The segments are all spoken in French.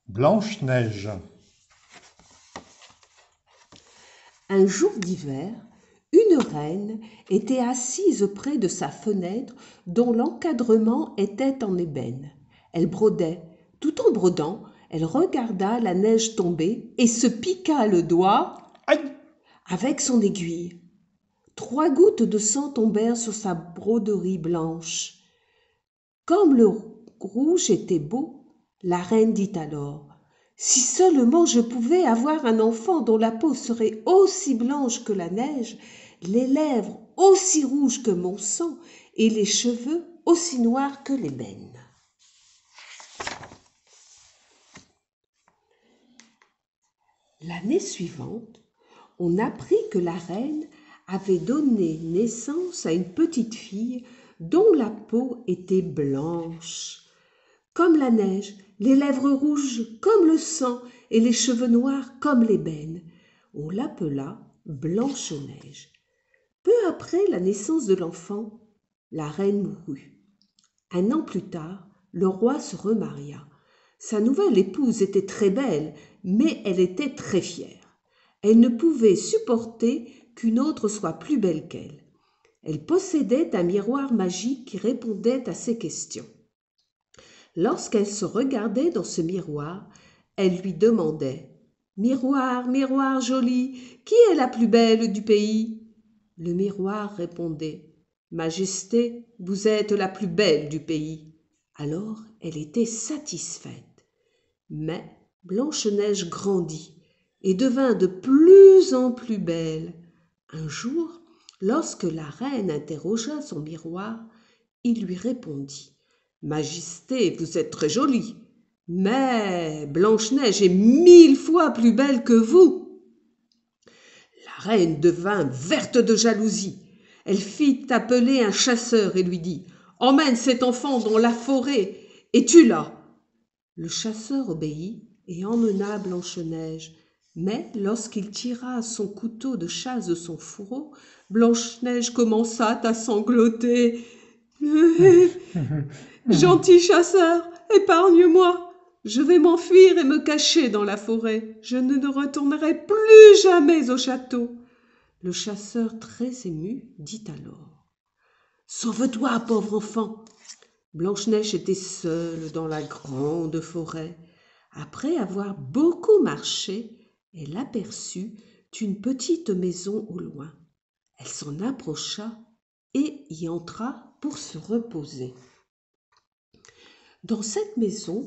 Blanche-Neige. Un jour d'hiver, une reine était assise près de sa fenêtre dont l'encadrement était en ébène. Elle brodait. Tout en brodant, elle regarda la neige tomber et se piqua le doigt Aïe! avec son aiguille. 3 gouttes de sang tombèrent sur sa broderie blanche. Comme le rouge était beau, la reine dit alors: si seulement je pouvais avoir un enfant dont la peau serait aussi blanche que la neige, les lèvres aussi rouges que mon sang et les cheveux aussi noirs que l'ébène. L'année suivante, on apprit que la reine avait donné naissance à une petite fille dont la peau était blanche comme la neige, les lèvres rouges comme le sang et les cheveux noirs comme l'ébène. On l'appela Blanche-Neige. Peu après la naissance de l'enfant, la reine mourut. 1 an plus tard, le roi se remaria. Sa nouvelle épouse était très belle, mais elle était très fière. Elle ne pouvait supporter qu'une autre soit plus belle qu'elle. Elle possédait un miroir magique qui répondait à ses questions. Lorsqu'elle se regardait dans ce miroir, elle lui demandait: Miroir, miroir joli, qui est la plus belle du pays? Le miroir répondait: Majesté, vous êtes la plus belle du pays. Alors elle était satisfaite. Mais Blanche-Neige grandit et devint de plus en plus belle. Un jour, lorsque la reine interrogea son miroir, il lui répondit: Majesté, vous êtes très jolie, mais Blanche-Neige est 1000 fois plus belle que vous. La reine devint verte de jalousie. Elle fit appeler un chasseur et lui dit: Emmène cet enfant dans la forêt et tue-la. Le chasseur obéit et emmena Blanche-Neige. Mais lorsqu'il tira son couteau de chasse de son fourreau, Blanche-Neige commença à sangloter. Gentil chasseur, épargne-moi. Je vais m'enfuir et me cacher dans la forêt. Je ne retournerai plus jamais au château. Le chasseur, très ému, dit alors: Sauve-toi, pauvre enfant. Blanche-Neige était seule dans la grande forêt. Après avoir beaucoup marché, elle aperçut une petite maison au loin. Elle s'en approcha et y entra pour se reposer. Dans cette maison,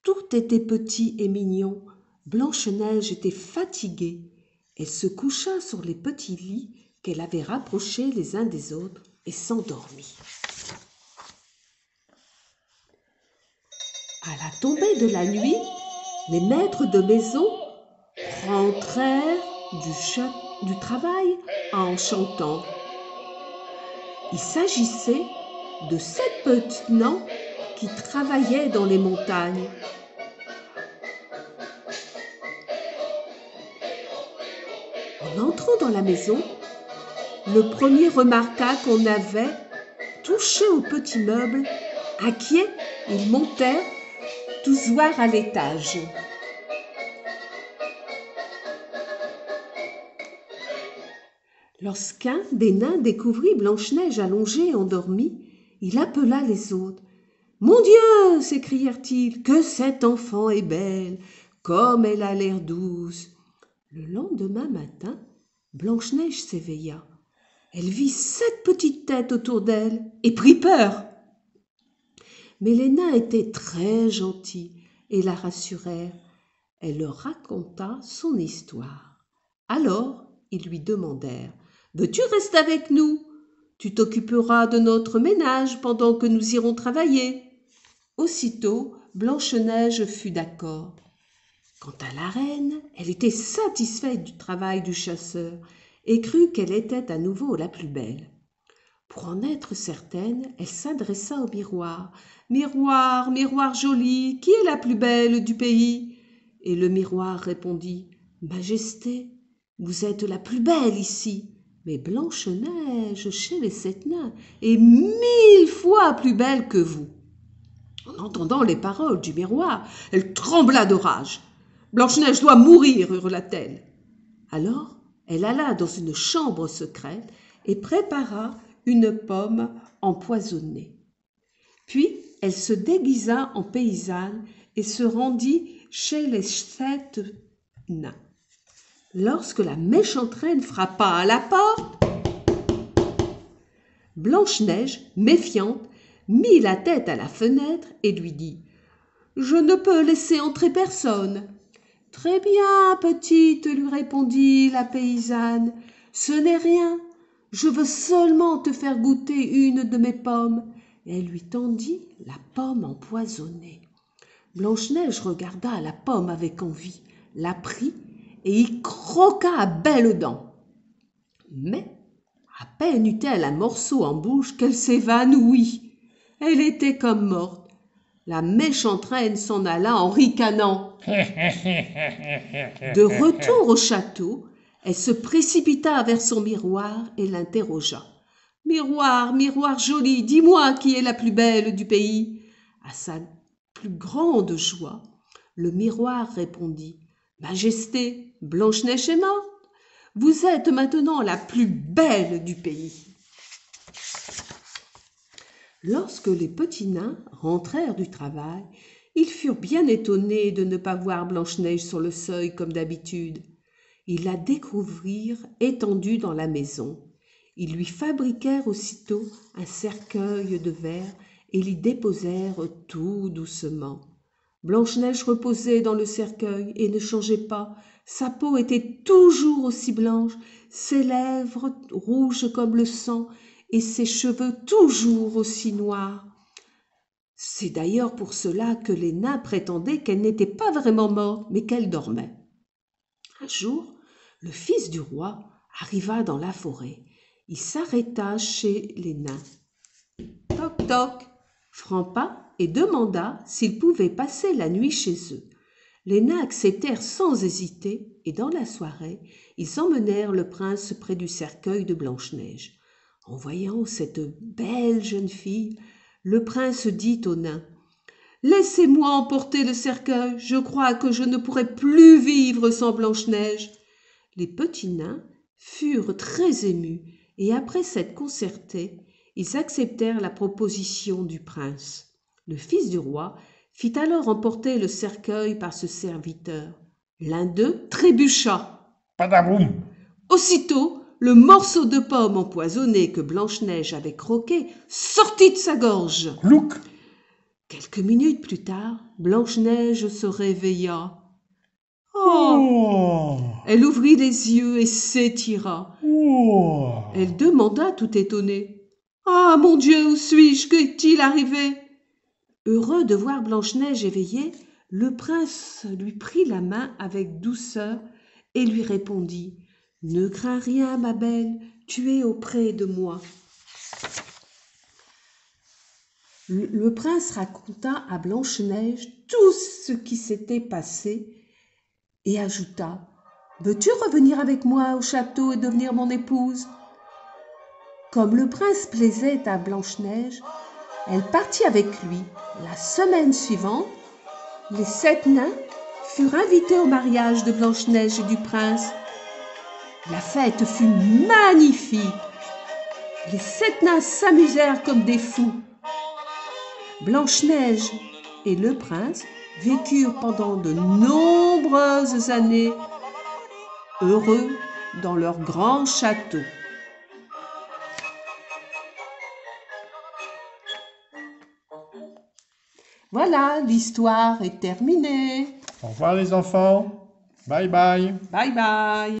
tout était petit et mignon. Blanche-Neige était fatiguée. Elle se coucha sur les petits lits qu'elle avait rapprochés les uns des autres et s'endormit. À la tombée de la nuit, les maîtres de maison rentrèrent du travail en chantant. Il s'agissait de 7 petits nains qui travaillaient dans les montagnes. En entrant dans la maison, le premier remarqua qu'on avait touché au petit meuble. Inquiet, ils montèrent tous voir à l'étage. Lorsqu'un des nains découvrit Blanche-Neige allongée et endormie, il appela les autres. « Mon Dieu !» s'écrièrent-ils, « que cette enfant est belle, comme elle a l'air douce !» Le lendemain matin, Blanche-Neige s'éveilla. Elle vit 7 petites têtes autour d'elle et prit peur. Mais les nains étaient très gentils et la rassurèrent. Elle leur raconta son histoire. Alors, ils lui demandèrent: « Veux-tu rester avec nous? Tu t'occuperas de notre ménage pendant que nous irons travailler. » Aussitôt, Blanche-Neige fut d'accord. Quant à la reine, elle était satisfaite du travail du chasseur et crut qu'elle était à nouveau la plus belle. Pour en être certaine, elle s'adressa au miroir. « Miroir, miroir joli, qui est la plus belle du pays ?» Et le miroir répondit: « Majesté, vous êtes la plus belle ici, mais Blanche-Neige, chez les 7 nains, est 1000 fois plus belle que vous. » En entendant les paroles du miroir, elle trembla de rage. « Blanche-Neige doit mourir » hurla-t-elle. Alors, elle alla dans une chambre secrète et prépara une pomme empoisonnée. Puis, elle se déguisa en paysanne et se rendit chez les 7 nains. Lorsque la méchante reine frappa à la porte, Blanche-Neige, méfiante, mit la tête à la fenêtre et lui dit « Je ne peux laisser entrer personne. »« Très bien, petite, lui répondit la paysanne, ce n'est rien, je veux seulement te faire goûter une de mes pommes. » Et elle lui tendit la pomme empoisonnée. Blanche-Neige regarda la pomme avec envie, la prit et y croqua à belles dents. Mais à peine eut-elle un morceau en bouche qu'elle s'évanouit. Elle était comme morte. La méchante reine s'en alla en ricanant. De retour au château, elle se précipita vers son miroir et l'interrogea. « Miroir, miroir joli, dis-moi qui est la plus belle du pays. » À sa plus grande joie, le miroir répondit « Majesté, Blanche-Neige est morte. Vous êtes maintenant la plus belle du pays. » Lorsque les petits nains rentrèrent du travail, ils furent bien étonnés de ne pas voir Blanche-Neige sur le seuil comme d'habitude. Ils la découvrirent étendue dans la maison. Ils lui fabriquèrent aussitôt un cercueil de verre et l'y déposèrent tout doucement. Blanche-Neige reposait dans le cercueil et ne changeait pas. Sa peau était toujours aussi blanche, ses lèvres rouges comme le sang et ses cheveux toujours aussi noirs. C'est d'ailleurs pour cela que les nains prétendaient qu'elle n'était pas vraiment morte, mais qu'elle dormait. Un jour, le fils du roi arriva dans la forêt. Il s'arrêta chez les nains. Toc toc, frappa et demanda s'ils pouvaient passer la nuit chez eux. Les nains acceptèrent sans hésiter, et dans la soirée, ils emmenèrent le prince près du cercueil de Blanche-Neige. En voyant cette belle jeune fille, le prince dit aux nains « Laissez-moi emporter le cercueil, je crois que je ne pourrai plus vivre sans Blanche-Neige. » Les petits nains furent très émus, et après s'être concertés, ils acceptèrent la proposition du prince. Le fils du roi fit alors emporter le cercueil par ce serviteur. L'un d'eux trébucha. Padaboum! Aussitôt, le morceau de pomme empoisonné que Blanche-Neige avait croqué sortit de sa gorge. Plouc! Quelques minutes plus tard, Blanche-Neige se réveilla. Oh! Elle ouvrit les yeux et s'étira. Oh! Elle demanda tout étonnée. « Ah, mon Dieu, où suis-je? Qu'est-il arrivé ?» Heureux de voir Blanche-Neige éveillée, le prince lui prit la main avec douceur et lui répondit « Ne crains rien, ma belle, tu es auprès de moi. » Le prince raconta à Blanche-Neige tout ce qui s'était passé et ajouta « Veux-tu revenir avec moi au château et devenir mon épouse ?» Comme le prince plaisait à Blanche-Neige, elle partit avec lui. La semaine suivante, les 7 nains furent invités au mariage de Blanche-Neige et du prince. La fête fut magnifique. Les 7 nains s'amusèrent comme des fous. Blanche-Neige et le prince vécurent pendant de nombreuses années heureux dans leur grand château. Voilà, l'histoire est terminée. Au revoir les enfants. Bye bye. Bye bye.